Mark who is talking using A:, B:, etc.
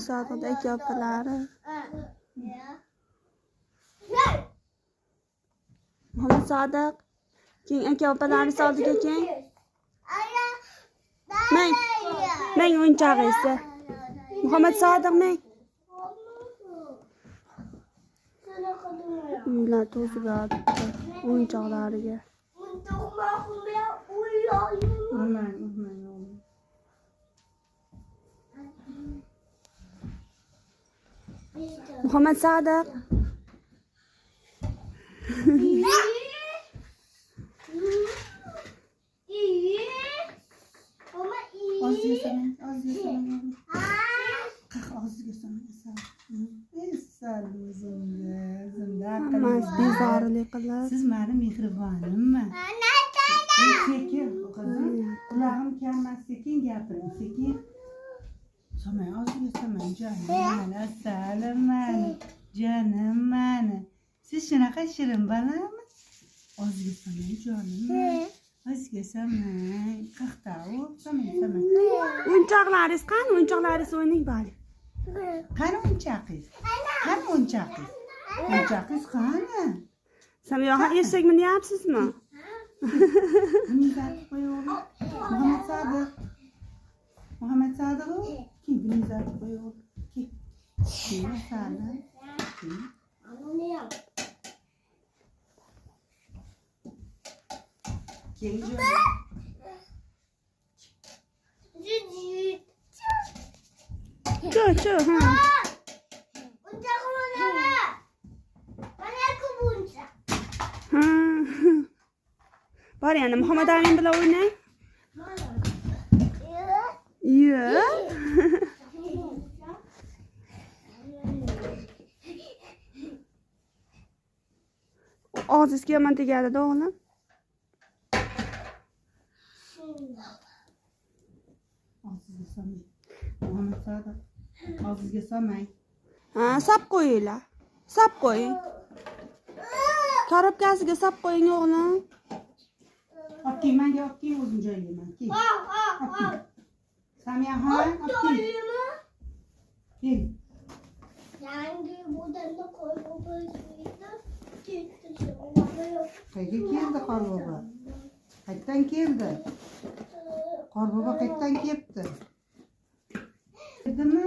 A: Sağda iki opaları. Muhammed Sadık. Keyin aka opalarni soldiga keyin. Men o'yinchog'isi. Muhammed Sadık men. Uylar to'sib yotibdi o'yinchoqlariga. Muhammed Sadık.
B: Az yesene. Az yesene.
A: Hammas bezorilik qilib.
B: Siz meni mehribonimmi? Sekin qizim. Qulog'im kelmas sekin gapiring, sekin. Samay az yesam jonim. Assalam mani. Jonim mani. Siz shunaqa shirin bolami? Az yesam jonim. Az yesam. Qaqtau, samay.
A: O'yinchoqlaringiz qani? O'yinchoqlaringiz o'yning bari.
B: Qani o'yinchoqingiz? Qani o'yinchoqingiz? O'yinchoqingiz qani?
A: Samiyoha eshakmi deyapsizmi?
B: Buni uzatib qo'yavering. Muhammed Sadık o. Ki buni uzatib qo'yavering. Ki. Sani. Keyin
A: Chu, ha. Bor yana Muhammad Amin bilan o'ynang. Yo. Og'zingizga yomon tegadi-da o'g'lim.
B: Muhammed Sadık. Og'zingizga solmang.
A: Ha, sap qo'yinglar. Sap qo'ying. Korobkasiga sap qo'ying o'g'lim.
B: Opki, menga opki o'zim joylayman. Ki. Samiyaxon, opki. Kel.
C: Yangi budanda qo'yib
B: Qayga keldi Qorbobo? Qayerdan keldi? Qorbobo qayerdan kelibdi? Keldimi?